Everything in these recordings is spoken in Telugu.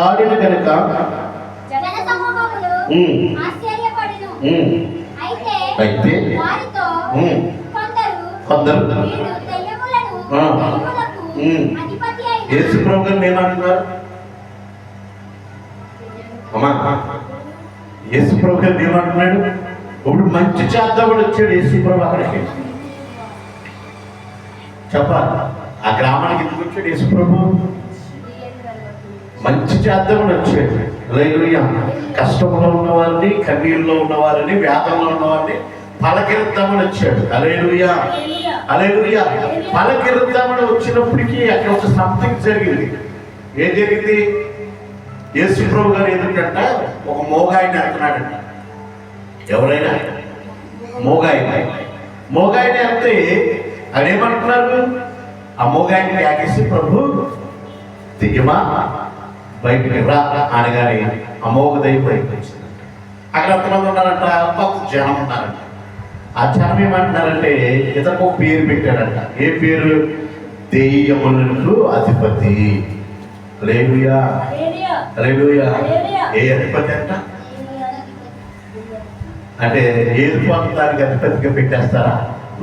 మాటలాడిన కనుక అయితే కొందరు యేసు ప్రభు గారిని ఏమంటున్నారు? అమ్మా, యేసు ప్రభు గారిని ఏమంటున్నాడు? ఇప్పుడు మంచి చేద్దామని వచ్చాడు యేసు ప్రభు అక్కడికి. చెప్పాలి, ఆ గ్రామానికి ఎందుకు వచ్చాడు యేసు ప్రభు? మంచి చేద్దామని వచ్చాడు. హల్లెలూయా. కష్టంలో ఉన్నవారిని, కన్నీళ్ళలో ఉన్నవారిని, వ్యాధంలో ఉన్నవారిని పలకరిద్దామని వచ్చాడు. హల్లెలూయా, హల్లెలూయా. పలకరిద్దామని వచ్చినప్పటికీ అక్కడ ఒక సంథింగ్ జరిగింది. ఏం జరిగింది? యేసు ప్రభు గారు ఎదుటంట ఒక మోగాయిని అంటున్నాడంట. ఎవరైనా మోగాయిని అంటే అదేమంటున్నారు? ఆ మోగాయిని త్యాగేసి ప్రభు దిగమా బయటికి రా అనగానే ఆ మోగ దయ్యం బయటకు వచ్చిందంట. అక్కడ ఎంతమంది ఉన్నారంట? కొంత జనం ఉన్నారంట. ఆ జనం ఏమంటున్నారంటే ఇతనికి ఒక పేరు పెట్టాడంట. ఏ పేరు? దెయ్యములకు అధిపతి. హల్లెలూయా, హల్లెలూయా. ఏ అధిపతి అంట? అంటే ఏది పొందడానికి అధిపతిగా పెట్టేస్తారా?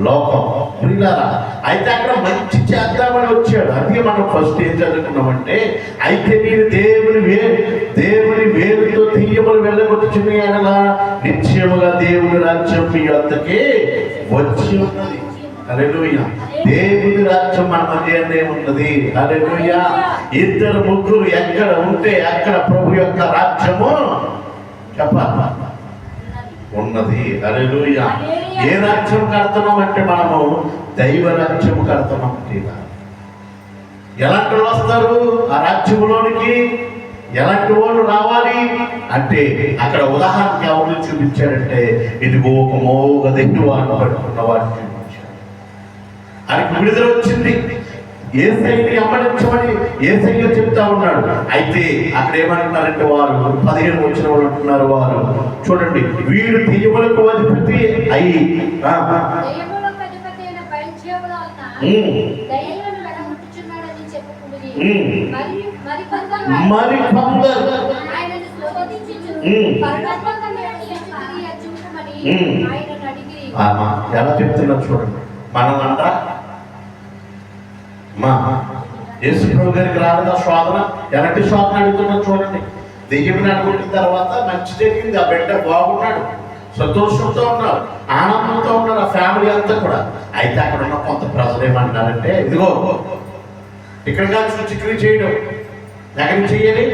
లోకం. ప్రియులారా, అయితే అక్కడ మంచి చేద్దామని వచ్చాడు. అందుకే మనం ఫస్ట్ ఏం చదువుకున్నామంటే, అయితే నేను దేవుని వేలుతో తీయములు వెళ్ళగొట్టుచున్నాయనగా నిశ్చయముగా దేవుని రాజ్యం మీ వద్దకే వచ్చి ఉన్నది. హల్లెలూయా. దేవుని రాజ్యం మన మధ్యనే ఉన్నది. హల్లెలూయా. ఇద్దరు ముగ్గురు ఎక్కడ ఉంటే అక్కడ ప్రభు యొక్క రాజ్యము చెప్పాలి ఉన్నది. హల్లెలూయా. ఏ రాజ్యం కడుతున్నాం అంటే మనము దైవ రాజ్యం కడుతున్నాం. ఎలాంటి వాళ్ళు వస్తారు ఆ రాజ్యంలోనికి? ఎలాంటి వాళ్ళు రావాలి అంటే అక్కడ ఉదాహరణకి ఎవరిని చూపించాడంటే, ఇదిగో ఒక మోగ దెయ్యాన్ని పట్టుకున్న వాడిని చూపించాడు. ఆయనకు విడుదల వచ్చింది. యేసయ్యని అమ్మడించమని యేసయ్య చెప్తా ఉన్నాడు. అయితే అక్కడ ఏమంటున్నారంటే వారు 15 వచ్చిన వాళ్ళు అంటున్నారు, వారు చూడండి, వీడు దెయ్యములకు అధిపతి అయ్యి మరి కొందరు ఎలా చెప్తున్నారు చూడండి. మనమంట యేసు ప్రభు గారికి రాలేదా శోధన? ఎలాంటి శోధన అడుగుతున్నాడు చూడండి. దెయ్యమని అనుకుంటున్న తర్వాత మంచి జరిగింది. ఆ బిడ్డ బాగున్నాడు, సంతోషంతో ఉన్నారు, ఆనందంతో ఉన్నారు ఆ ఫ్యామిలీ అంతా కూడా. అయితే అక్కడ ఉన్న కొంత ప్రజలు ఏమంటున్నారంటే, ఇదిగో ఇక్కడ కాదు సూచక్రియ చేయడం. ఎక్కడి చేయాలి?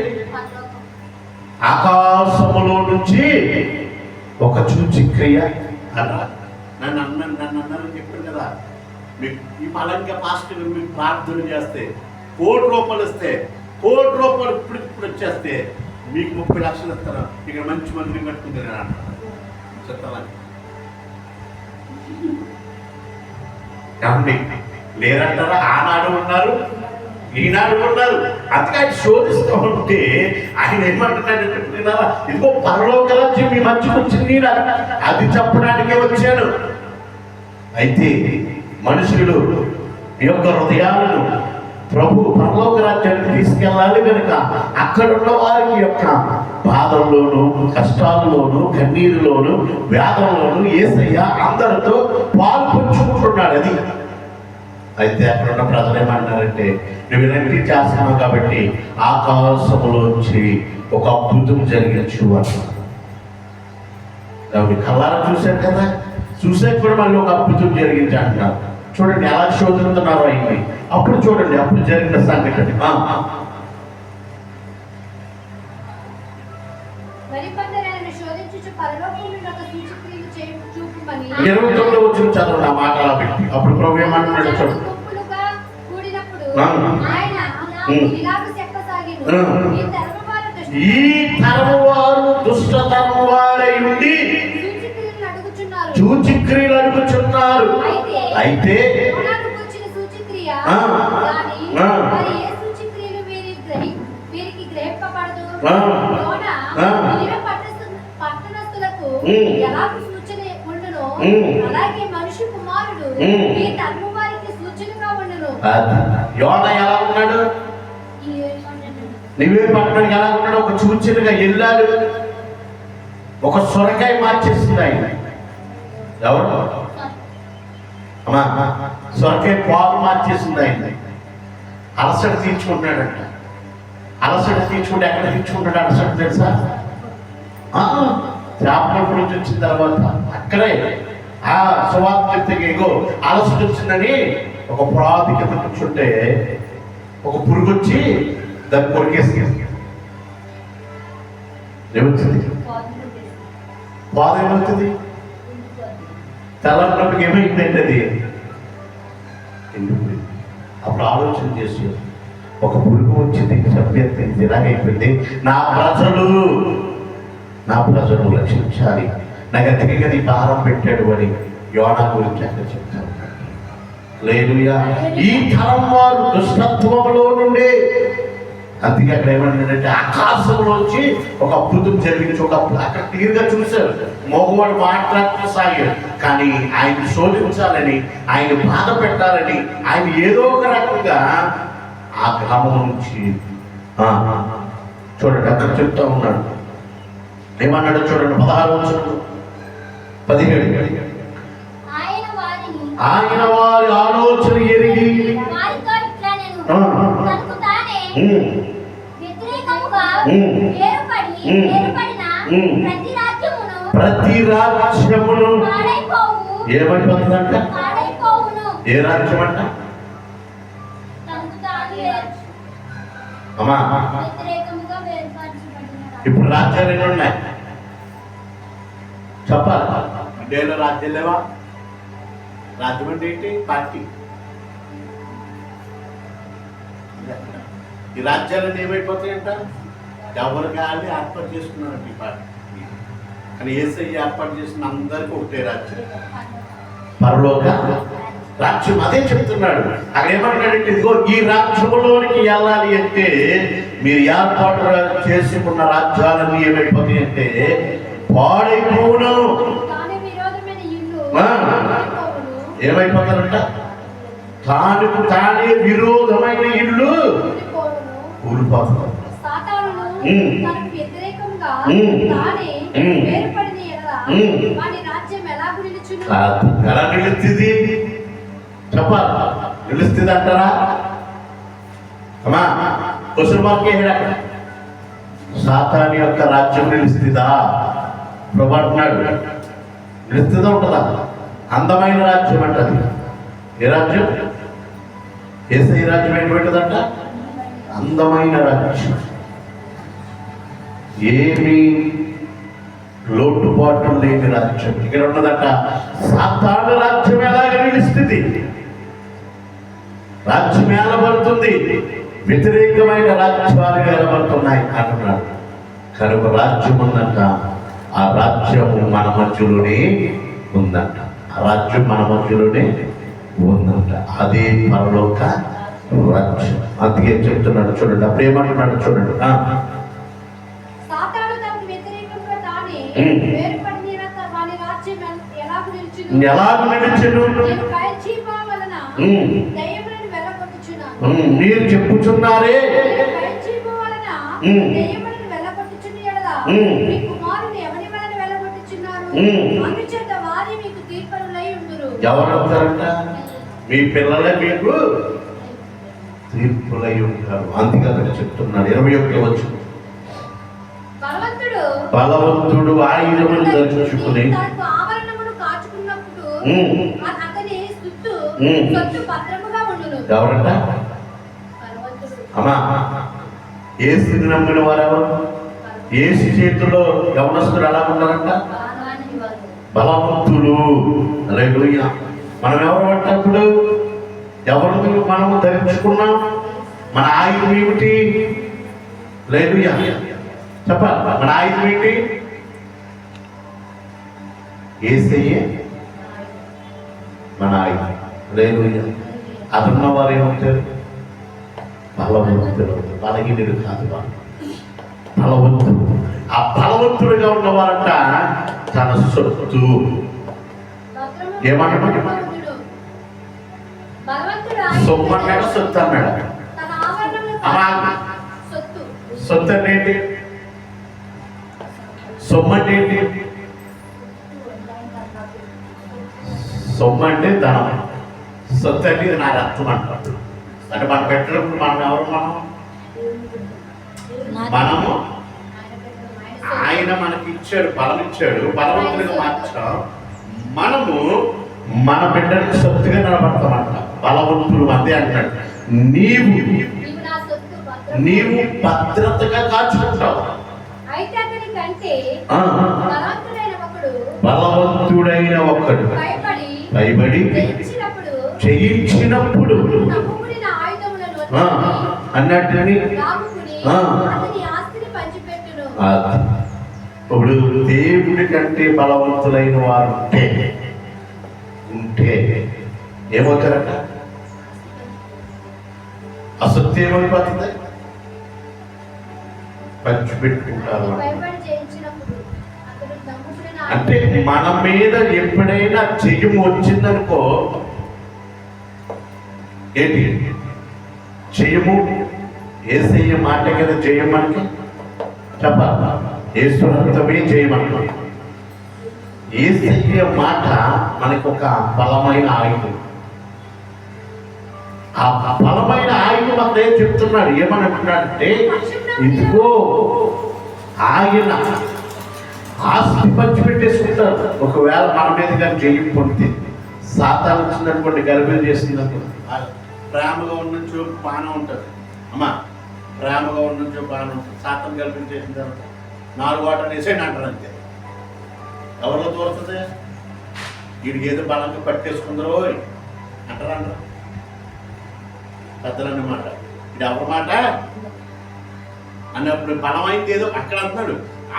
ఆకాశములో నుంచి ఒక సూచక్రియ అన్నారు. నన్ను అన్నారని చెప్పారు కదా. మీకు ఈ మలంగా పాస్టర్ మీకు ప్రార్థన చేస్తే ₹1,00,000 ఇస్తే, ₹1,00,000 ఇప్పుడు వచ్చేస్తే మీకు 30 లక్షలు ఇస్తారా? ఇక్కడ మంచి మందిని కట్టుకుంటారు అంటారు. చెప్తామని లేరంటారా? ఆనాడు ఉన్నారు, ఈనాడు ఉన్నారు. అందుకే ఆయన శోధిస్తూ ఉంటే ఆయన ఏమంటున్నాడంటే, ఇదిగో పరలోక రాజ్యం మీ మధ్యకు వచ్చింది, అది చెప్పడానికే వచ్చాను. అయితే మనుషులు యొక్క హృదయాలను ప్రభు పరలోక రాజ్యానికి తీసుకెళ్ళాలి కనుక అక్కడున్న వారికి యొక్క బాధల్లోనూ, కష్టాల్లోనూ, కన్నీరులోను, వ్యాధంలోనూ యేసయ్య అందరితో పాలు పంచుకుంటున్నాడు. అది అయితే అక్కడున్న ప్రజలు ఏమంటారంటే, నువ్వు వినంతి చేస్తున్నావు కాబట్టి ఆకాశంలోంచి ఒక అద్భుతం జరిగించు అన్నారు. కళ్ళారా చూశారు కదా, చూసాక కూడా మళ్ళీ ఒక అద్భుతం జరిగించి అంటున్నారు. చూడండి ఎలా శోధిస్తున్నారో అయింది. అప్పుడు చూడండి అప్పుడు జరిగిన సంఘటన. 29 వచ్చిన చదవండి ఆ మాట అలా పెట్టి. అప్పుడు ప్రభు ఏమంటున్నాడు చూడండి. ఈ తరము వారు దుష్ట తరము వారై ఉండి సూచక్రియలు అడుగుచున్నారు. అయితే అలాగే మనిషి కుమారుడు ఈ తరము వారికి సూచనగా ఉండను. యోనా ఎలా ఉన్నాడు? నివే పట్టణానికి ఎలా ఉన్నాడు? ఒక చూచినగా వెళ్ళాడు, ఒక సొరకాయ మార్చేస్తుంది ఆయన. ఎవరు అమ్మా? సొరకాయ పాలు మార్చేసింది ఆయన. అలసట తీర్చుకుంటున్నాడంట. అలసట తీర్చుకుంటే ఎక్కడ తీర్చుకుంటాడు అలసట తెలుసా? చేపల నుంచి వచ్చిన తర్వాత అక్కడే ఆ సువార్త చెప్తే ఇగో అలసట వచ్చిందని ఒక ప్రాతి కింద కూర్చుంటే ఒక పురుగు వచ్చి దాన్ని కొరికేసి ఏమొచ్చింది? బాధ ఏమవుతుంది? తెల్లన్నప్పుడు ఏమైందంటే అది ఎండిపోయింది. అప్పుడు ఆలోచన చేసి ఒక పురుగు వచ్చింది, సభ్యత ఇలాగైపోయింది. నా ప్రజలు రక్షించాలి, నా గతికి గది భారం పెట్టాడు అని యోనా గురించి అక్కడ చెప్తాను. లేదుయా, ఈ తరం వారు దుష్టత్వంలో నుండి, అందుకే అక్కడ ఏమంటే ఆకాశంలోంచి ఒక అద్భుతం జరిగించి ఒక అక్కడ క్లియర్గా చూశారు. మగవాడు మాట్లాడుతూ సాగాడు, కానీ ఆయన శోధించాలని, ఆయన బాధ పెట్టాలని, ఆయన ఏదో ఒక రకంగా ఆ గ్రామం నుంచి చూడండి అక్కడ చెప్తా ఉన్నాడు. ఏమన్నాడు చూడండి, 16-17. ఆయన వారి ఆలోచన ఎరిగి ప్రతి రాజ్యమును ఏమైపోతుందంట? ఏ రాజ్యం అంట అమ్మా? ఇప్పుడు రాజ్యాలు ఎన్ని ఉన్నాయి చెప్పాలి? ఇండియాలో రాజ్యాలు లేవా? రాజ్యం అంటే ఏంటి? పార్టీ. ఈ రాజ్యాలన్నీ ఏమైపోతాయంట? ఎవరు కానీ ఏర్పాటు చేసుకున్నారంట ఈ పార్టీ. కానీ యేసయ్య ఏర్పాటు చేసిన అందరికీ ఒకటే రాజ్యం, పరలోక రాజ్యం. అదే చెప్తున్నాడు. అక్కడ ఏమంటాడంటే ఇదిగో ఈ రాజ్యములోనికి వెళ్ళాలి అంటే మీరు ఏర్పాటు చేసుకున్న రాజ్యాలన్నీ ఏమైపోతాయి అంటే పాడైపోను. ఏమైపోతారంట? తానే విరోధమైన ఇల్లు కూలిపోతారు. ఎలా నిలుస్తుంది చెప్పాలి? నిలుస్తుంది అంటారా అమ్మా? క్వశ్చన్ మార్క్ అక్కడ. సాతాను యొక్క రాజ్యం నిలుస్తుందా? ప్రభు అంటున్నాడు నిలుస్తుందా ఉంటుందా? అందమైన రాజ్యం అంటది. ఏ రాజ్యం? యేసయ్య రాజ్యం ఎటువంటిదంట? అందమైన రాజ్యం. ఏమి లోటుపాటు లేని రాజ్యం. ఇక్కడ ఉన్నదట సాతాను రాజ్యం ఎలాగ నిలుస్తుంది? రాజ్యం ఏలబడుతుంది, వ్యతిరేకమైన రాజ్యాలు ఏలబడుతున్నాయి అంటున్నాడు. కనుక రాజ్యం ఉందంట. ఆ రాజ్యము మన మధ్యలోనే ఉందంట. ఆ రాజ్యం మన మధ్యలోనే ఉందంట. అదే పరలోక రాజ్యం. అందుకే చెప్తున్నాడు చూడండి. అప్పుడు ఏమంటున్నాడు చూడండి. ఎలాగ నిలిచెను? మీరు చెప్పుచున్నారే ఎవరంటారంట? మీ పిల్లలే మీకు తీర్పులై ఉంటారు. అందుకే అక్కడ చెప్తున్నాడు 21 వచ్చు. బలవంతుడు ఆయుధములు ధరించుకుని ఎవరంట అమ్మా? ఏసుని నమ్మిన వారెవరు? ఏసు చేతిలో యవనస్తులు ఎలా ఉన్నారంట? బలవంతులు. హల్లెలూయా. మనం ఎవరు అంటప్పుడు ఎవరు మనము ధరించుకున్నాం? మన ఆయుధం ఏమిటి? హల్లెలూయా చెప్పాలి. మన ఆయుధం ఏంటి? యేసయ్యే మన ఆయుధం. హల్లెలూయా. అదున్న వారు ఏమవుతారు? బలవంతులు. బలహీనుడు కాదు వారు, బలవంతుడు. ఆ బలవంతుడిగా ఉన్నవారంట తన సొత్తు ఏమన్నాడు? సొమ్ము అన్నాడు, సొత్తు అన్నాడు. సొత్తు అంటే ఏంటి? సొమ్ము అంటే ఏంటి? సొమ్ము అంటే ధనం. సొత్తు అంటే ఇది నా రక్తం అంటారు. అంటే మనం పెట్టినప్పుడు మనం ఎవరు? మనము ఆయన మనకి ఇచ్చాడు, బలం ఇచ్చాడు, బలవంతుడిగా మార్చాం. మనము మన బిడ్డలకు సొత్తుగా నిలబడతామంట. బలవంతుడు అంతే అంటాడు. నీవు నా సొత్తు భద్రత. నీవు భద్రతగా కాచుకుంటావు. అయితే అతని కంటే ఆ, బలవంతుడైన ఒకడు భయపడి చేయించినప్పుడు నమ్ముకున్న ఆయుధములను అన్నట్టుని లాగుకుని ఆ. అతని ఆస్తిని పంచిపెట్టును. ఇప్పుడు దేవుడి కంటే బలవంతులైన వారు ఉంటే ఏమవుతారట? అసత్యం ఏమైపోతుంది? పంచిపెట్టుకుంటారు. భయపడి చేయించినప్పుడు అతడు నమ్ముకున్న అంటే మన మీద ఎప్పుడైనా జయం వచ్చిందనుకో, ఏంటి జయము? యేసయ్య మాట కదా జయం మనకి. చెప్పాలి, యేసు రక్తమే జయం అనుకో. యేసయ్య మాట మనకు ఒక బలమైన ఆయుధం. ఆ బలమైన ఆయుధం అక్కడ ఏం చెప్తున్నాడు? ఏమని అంటున్నాడంటే, ఇదిగో ఆయన ఆస్తి పంచిపెట్టేసుకుంటారు. ఒకవేళ మన మీద కానీ జయం పొందితే, సాతాను వచ్చిందనుకోండి, గర్భం చేసిందనుకోండి, ప్రేమగా ఉన్న చూపు బాగానే ఉంటుంది. అమ్మా ప్రేమగా ఉన్న చూపు బాగానే ఉంటుంది. సాతాను గర్భం చేసిన తర్వాత 4 వాటర్ వేసేయండి అంటారు అంతే. ఎవరిలో తోరుతుంది? వీడికి ఏదో బలంగా పట్టేసుకుందరో అంటారు పెద్దలన్నమాట. ఇది ఎవరి మాట అన్నప్పుడు బలమైంది ఏదో అక్కడ అంటున్నాడు.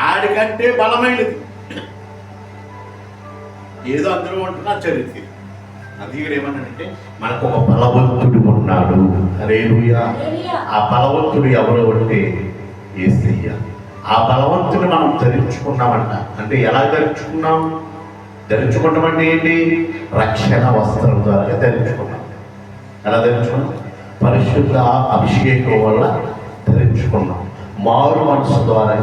ఆడికంటే బలమైనది ఏదో అందులో ఉంటున్నా చరిత్ర. అది ఏమన్నాడంటే, మనకు ఒక బలవంతుడు ఉన్నాడు. హల్లెలూయా. ఆ బలవంతుడు ఎవరు అంటే యేసయ్య. ఆ బలవంతుని మనం ధరించుకున్నామంట. అంటే ఎలా ధరించుకున్నాం? ధరించుకుంటాం అంటే ఏంటి? రక్షణ వస్త్రం ద్వారా ధరించుకున్నాం. ఎలా ధరించుకున్నాం? పరిశుద్ధ అభిషేకం వల్ల ధరించుకున్నాం. మారు మనసు ద్వారా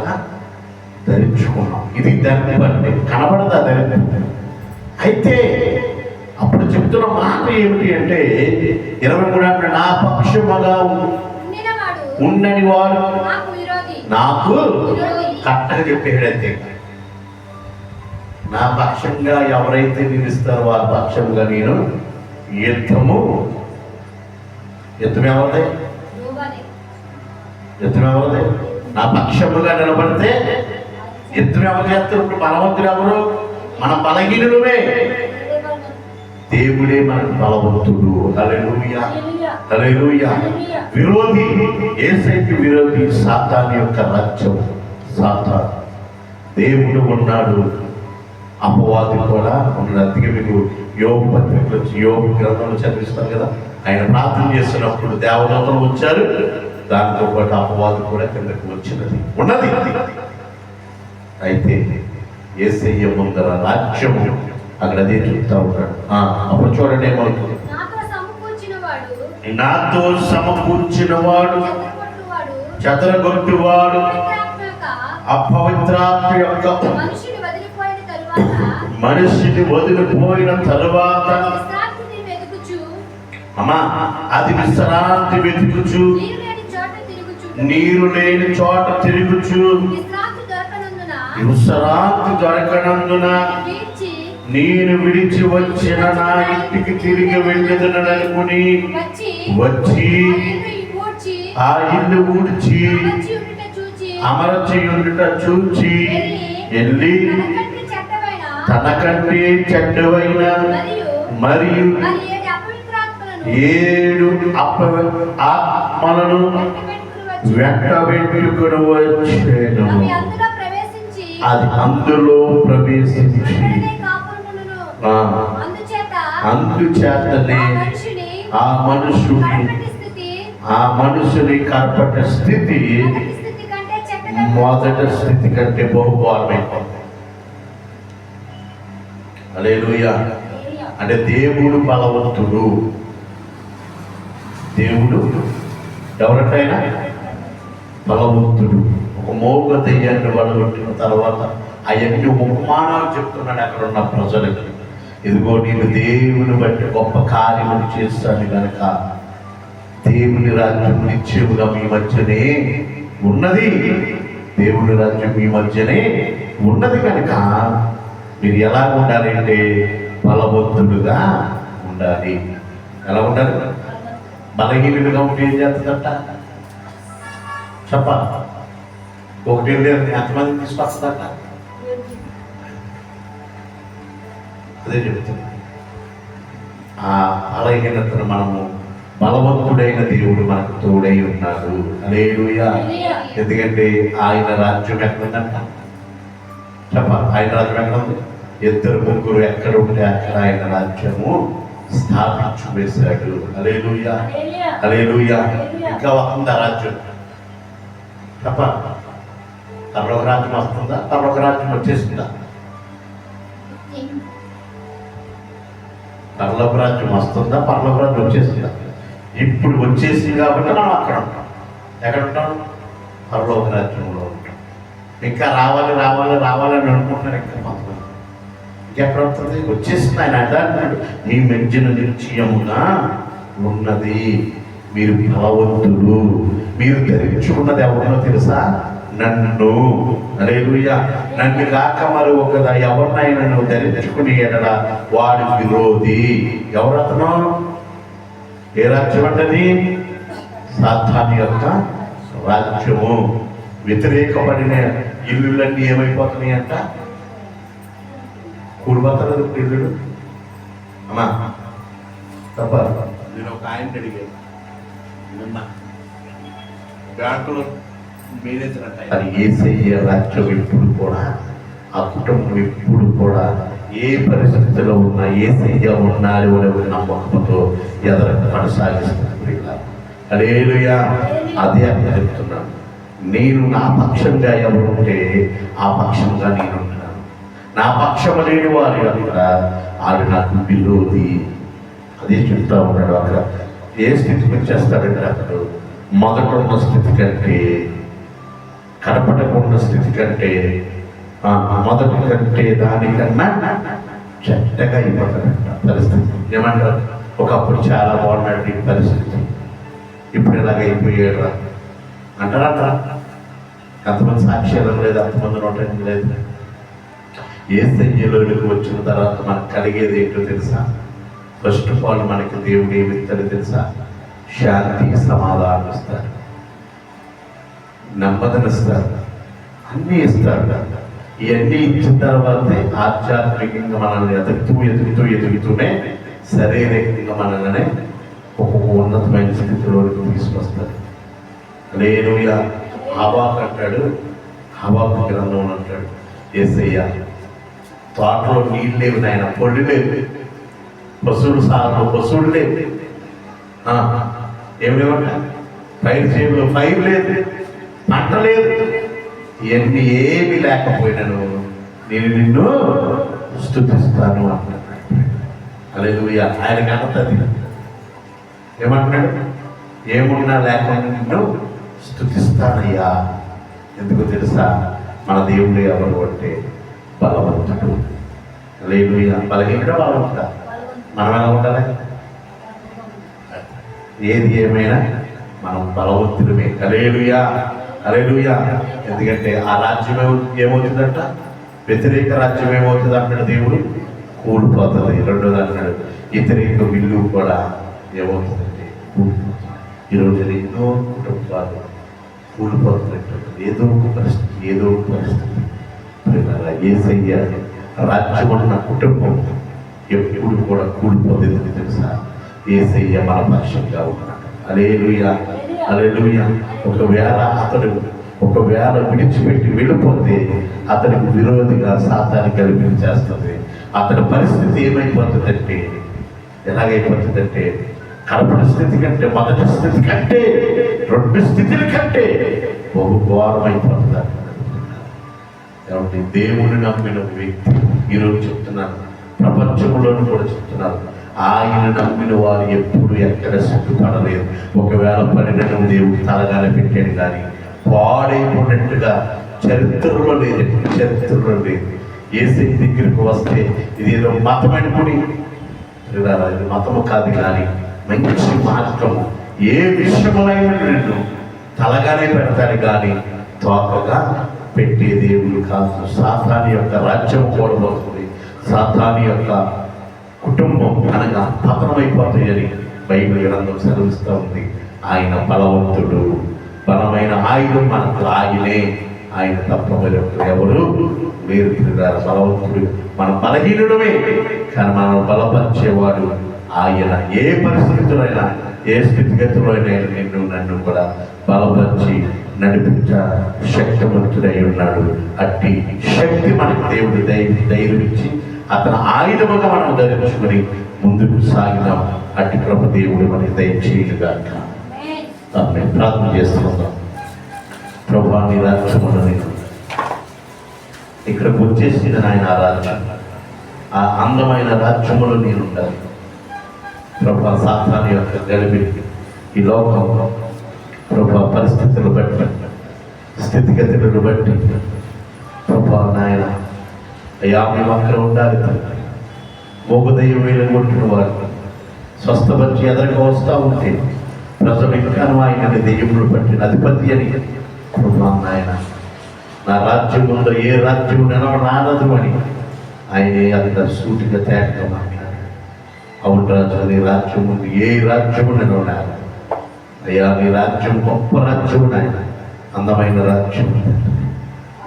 ధరించుకున్నాం. ఇది ధరింపు అంటే కనబడదా ధరింపు. అయితే అప్పుడు చెప్తున్న మాట ఏమిటి అంటే 23 నా పక్షముగా ఉండని వాడు నాకు కట్టగా చెప్పేటైతే, నా పక్షంగా ఎవరైతే నిలుస్తారో వారి పక్షంగా నేను యుద్ధం ఎవరిదే? యుద్ధం ఎవరిదే? నా పక్షముగా నిలబడితే యుద్ధం ఎవరు చేస్తారు? ఇప్పుడు బలవంతుడు ఎవరు? మన బలహీనులమే. దేవుడే మనకు బలవంతుడు. హల్లెలూయా, హల్లెలూయా. విరోధి యేసయ్యకి విరోధి సాతాను యొక్క రాజ్యం సాతాను. దేవుడు ఉన్నాడు, అపవాది కూడా ఉన్నాడు. అందుకే మీకు యోబు పత్రికలో యోబు గ్రంథంలో చదివిస్తాం కదా, ఆయన ప్రార్థన చేస్తున్నప్పుడు దేవదూతలు వచ్చారు, దానితో పాటు అపవాది కూడా కిందకి వచ్చినది ఉన్నది. అయితే యేసయ్య ముందర రాజ్యం అక్కడ అదే చెప్తా ఉంటాడు. అప్పుడు చూడండి ఏమవుతుంది? నాతో సమకూర్చిన వాడు చెదరగొట్టువాడు అపవిత్రాత్మ యొక్క మనిషిని వదిలిపోయిన తరువాత అమ్మా అది విశ్రాంతి వెతుకుచు నీరు లేని చోట తిరుగుచు విశ్రాంతి దొరకనందున నేను విడిచి వచ్చిన నా ఇంటికి తిరిగి వెళ్ళదననుకుని వచ్చి ఆ ఇల్లు ఊడ్చి అమరచేయుట చూచి వెళ్ళి తనకంటే చెడ్డవైన మరియు 7 ఆత్మలను వెంటబెట్టుకుని వచ్చాను. అది అందులో ప్రవేశించి అందుచేతనే ఆ మనుషుని కర్పట స్థితి మొదటి స్థితి కంటే బహుఘోరమైపోతుంది. హల్లెలూయా. అంటే దేవుడు బలవంతుడు. దేవుడు ఎవరికైనా బలవంతుడు. ఒక మోగ దెయ్యాన్ని వడగొట్టిన తర్వాత అవన్నీ ఉపమానాలు చెప్తున్నాడు అక్కడ ఉన్న ప్రజలకి. ఇదిగో నేను దేవుని బట్టి గొప్ప కార్యములు చేస్తాను కనుక దేవుని రాజ్యం నిత్యముగా మీ మధ్యనే ఉన్నది. దేవుని రాజ్యం మీ మధ్యనే ఉన్నది కనుక మీరు ఎలా ఉండాలి అంటే బలవంతుడుగా ఉండాలి. ఎలా ఉండాలి? బలహీనులుగా ఉంటే ఏం చేస్తుందంట చెప్పాలి. ఒకటి లేదు ఎంతమంది తీసుకొస్తుందంట అదే చెప్తుంది. ఆ బలహీనతను మనము బలవంతుడైన దేవుడు మనకు తోడై ఉన్నాడు. హల్లెలూయా. ఎందుకంటే ఆయన రాజ్యం ఎక్కడుందంట చెప్పాలి. ఆయన రాజ్యం ఎక్కడ ఉంది? ఇద్దరు ముగ్గురు ఎక్కడ ఉంటే అక్కడ ఆయన రాజ్యము స్థాపించి వేశాడు. హల్లెలూయా, హల్లెలూయా. ఇంకా వస్తుందా రాజ్యం చెప్పాలి. పరలోక రాజ్యం వస్తుందా? పరలోక రాజ్యం వచ్చేసిందా? పరలోక రాజ్యం వస్తుందా? పరలోక రాజ్యం వచ్చేసిందా? ఇప్పుడు వచ్చేసింది కాబట్టి మనం అక్కడ ఉంటాం. ఎక్కడ ఉంటాం? పరలోక రాజ్యంలో ఉంటాం. ఇంకా రావాలి రావాలి రావాలని అనుకుంటున్నారు ఇంకా కొంతమంది. ఇంకెక్కడ వస్తుంది? వచ్చేసింది. ఆయన అంటాడు మీ మధ్యన నిశ్చయముగా ఉన్నది. మీరు బలవంతుడు. మీరు ధరించుకున్నది ఎవరినో తెలుసా? నన్ను. హల్లెలూయా. నన్ను కాక మరి ఒక ఎవరినైనా నువ్వు ధరించుకుని ఎడల వాడి విరోధి. ఎవరతను? ఏ రాజ్యం అంటది? సాతాను యొక్క రాజ్యము. వ్యతిరేకపడిన ఇల్లులన్నీ ఏమైపోతున్నాయి అంట? కూడిపోతారు ఇల్లులు. అమ్మా తప్ప నేను ఒక ఆయన అడిగాను నిన్న బ్యాంకులో మేనేజర్ అంట. అది యేసయ్య రాజ్యం ఎప్పుడు కూడా ఆ కుటుంబం ఎప్పుడు కూడా ఏ పరిస్థితిలో ఉన్నా యేసయ్య ఉన్నాడు అనే నమ్మకంతో ఎదరకు కొనసాగిస్తుంది. హల్లెలూయా. అదే అని చెప్తున్నాను. నేను నా పక్షంగా ఎవరుంటే ఆ పక్షంగా నేనున్నాను. నా పక్షము లేని వారి యొక్క వాళ్ళు నాకు విరోధి. అదే చెప్తా ఉన్నాడు. అక్కడ ఏ స్థితికి వచ్చేస్తాడంటే అతడు మొదట ఉన్న స్థితి కంటే కనపడకున్న స్థితి కంటే మొదటి కంటే దానికన్నా చెడ్డగా అయిపోతాడంట పరిస్థితి. ఏమంటారు? ఒకప్పుడు చాలా బాగున్నాడు ఈ పరిస్థితి, ఇప్పుడు ఇలాగ అయిపోయాడు అంటారంట. అంతమంది సాక్ష్యాలు లేదు, అంతమంది నోటం లేదు. యేసయ్యలోనికి వచ్చిన తర్వాత మనకు కలిగేది ఏంటో తెలుసా? ఫస్ట్ ఆఫ్ ఆల్ మనకి దేవుడు ఏమి ఇస్తాడు తెలుసా? శాంతి, సమాధానం ఇస్తాడు, నెమ్మదినిస్తాడు, అన్నీ ఇస్తాడు. ఇవన్నీ ఇచ్చిన తర్వాతే ఆధ్యాత్మికంగా మనల్ని ఎదుగుతూనే శారీరకంగా మనల్ని ఒక ఉన్నతమైన స్థితిలోకి తీసుకొస్తాడు. హల్లెలూయా. హబాకు అంటాడు, హబాకు గ్రంథం అంటాడు, యేసయ్య తోటలో నీళ్ళు లేవు నాయన, పొడి లేవు, పశువులు లేవు, ఏమి లేవంట, పైరు చేనులో పైరు లేదు, పంట లేదు, ఇవన్నీ ఏమి లేకపోయినాను నేను నిన్ను స్తుతిస్తాను అంటున్నాడు. హల్లెలూయా. ఆయనకి అంతది ఏమంటున్నాడు? ఏమున్నా లేకుండా నిన్ను స్తుతిస్తానయ్యా. ఎందుకు తెలుసా? మన దేవుడు ఎవరు అంటే బలవంతుడు. హల్లెలూయా. బలహీనుడా బలవంతుడా? మనం ఎలా ఉండాలి? ఏది ఏమైనా మనం బలవంతుడమే. హల్లెలూయా, హల్లెలూయా. ఎందుకంటే ఆ రాజ్యం ఏమవుతుందంట? వ్యతిరేక రాజ్యం ఏమవుతుంది అంటాడు దేవుడు? కూలిపోతుంది. రెండోది అంటున్నాడు వ్యతిరేక విల్లు కూడా ఏమవుతుందంటే కూలిపోతుంది. ఈరోజు ఎన్నో కుటుంబాలు కూలిపోతున్నట్టు ఏదో ఒక పరిస్థితి. యేసయ్య రాజ్యం ఉన్న కుటుంబం ఎప్పుడు కూడా కూలిపోతుంది తెలుసా? యేసయ్య మన పక్షంగా ఉన్నాడు. హల్లెలూయా, హల్లెలూయా. ఒకవేళ విడిచిపెట్టి వెళ్ళిపోతే అతనికి విరోధిగా సాతాను కల్పించేస్తుంది. అతని పరిస్థితి ఏమైపోతుందంటే, ఎలాగైపోతుందంటే కడపడి స్థితి కంటే, మొదటి స్థితి కంటే, రెండు స్థితుల కంటే బహు ఘోరమైపోతుంది. కాబట్టి దేవుని నమ్మిన వ్యక్తి, ఈరోజు చెప్తున్నాను, ప్రపంచంలోనూ కూడా చెప్తున్నారు, ఆయన నమ్మిన వారు ఎప్పుడు ఎక్కడ సిగ్గుపడలేదు. ఒకవేళ పడిన దేవుడు తలగానే పెట్టాడు కానీ పాడైపోయినట్టుగా చరిత్రలో లేదు, చరిత్రలో లేదు. ఏసై దగ్గరికి వస్తే ఇది ఏదో మతం అనుకుని, ఇది మతము కాదు కానీ మంచి మార్గము. ఏ విషయములైన నిన్ను తలగానే పెడతాడు కానీ తోకగా పెట్టే దేవుడు కాదు. సాతాను యొక్క రాజ్యం కూడబోతుంది, సాతాను యొక్క కుటుంబం అనగా పతనమైపోతాయని బైబిల్ గ్రంథం సెలవిస్తూ ఉంది. ఆయన బలవంతుడు, బలమైన ఆయుధం మనకు ఆయనే, ఆయన తప్ప మరొకరు ఎవరు వేరు. బలవంతుడు, మన బలహీనుడమే కానీ మనం బలపరిచేవాడు ఆయన. ఏ పరిస్థితులైనా, ఏ స్థితిగతులైనా నిన్ను నన్ను కూడా బలపరిచి నడిపించ శక్తివంతుడై ఉన్నాడు. అట్టి శక్తి మనకు దేవుడు ధైర్యం ఇచ్చి అతను ఆయుధముగా మనం ధరించుకొని ముందుకు సాగినాం. అట్టి కృప దేవుడు మనకి దయచేయుగాక. మేము ప్రార్థన చేస్తున్నాం. ప్రభువా, నీ రాజ్యములో నేను ఇక్కడికి వచ్చేసిన ఆయన ఆ రాజ్యం, ఆ అందమైన రాజ్యములో నేను ఉండాలి. ప్రభా, సాతాను యొక్క గలిబి ఈ లోకంలో ప్రభా పరిస్థితులు బట్టి, స్థితిగతులను బట్టి ప్రభా నాయన అయ్యా మేము అక్కడ ఉండాలి. మోగదయ్యం వేలు కొట్టిన వారు స్వస్థపరిచి ఎదరికి వస్తూ ఉంటే ప్రజలు ఇంకాను ఆయన దెయ్యములు పట్టిన అధిపతి అని ప్రభా నాయన నా రాజ్యం ఉందో ఏ రాజ్యం రానదు అని ఆయనే అంత సూటిగా తేటగా మాట్లాడారు. అవును రాజు, నీ రాజ్యం ఉంది, ఏ రాజ్యము నిలవనారు అయ్యా. నీ రాజ్యం గొప్ప రాజ్యం నాయన, అందమైన రాజ్యం.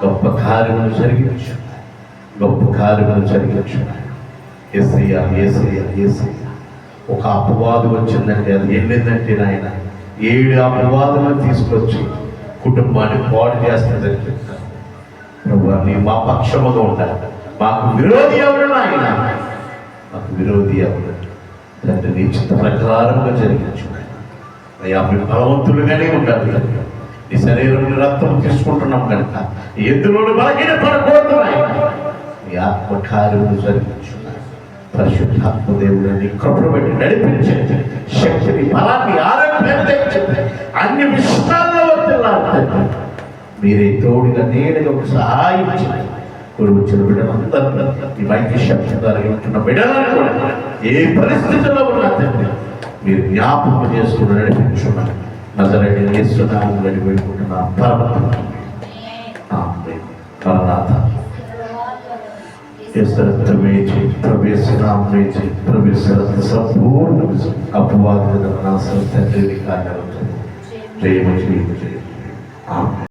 గొప్ప కార్యములు జరిగించు, గొప్ప కార్యములు జరిగించు. యేసయ్యా, యేసయ్యా, యేసయ్యా. ఒక అపవాదం వచ్చిందంటే అది వెళ్ళిందంటే నాయన 7 అపవాదులను తీసుకొచ్చి కుటుంబాన్ని పాడు చేస్తుందని చెప్తాను. ప్రభు, నీ మా పక్షముగా ఉండాలి. మాకు విరోధి ఎవరు నాయన? మాకు విరోధి ఎవరు? తండ్రి, నీ చిత్త ప్రకారంగా జరిగించు అయ్యా. మేము బలవంతులుగానే ఉండాలి. నీ శరీరంలో రక్తం తీసుకుంటున్నాం కనుక ఎందులోనూ బలహీన పడకూడదు. నీ ఆత్మకార్యములు జరిగించు. పరిశుద్ధాత్మ దేవుడు నీ కృపను బట్టి నడిపించండి. శక్తిని, బలాన్ని, ఆరోగ్యాన్ని తెచ్చండి. అన్ని విషయాల్లో వర్తిల్లాలి. మీరే తోడుగా నేడుగా ఒక సహాయం చేయండి. వచ్చిన బిడ్డలందరూ ఈ వైద్య శక్తి ద్వారా ఉంటున్న బిడ్డలను కూడా ఏ పరిస్థితుల్లో ఉన్నా తండ్రి మీరు జ్ఞాపకం చేసుకుని నడిపించున్నాను. నజరేయుడైన యేసు నామములో వేడుకుంటున్నాను పరమతండ్రి. ఆమేన్. కరుణాత ప్రవేశ సంపూర్ణ అపవాద నాశనం తండ్రి కార్యాలతో జయము జయము జయ.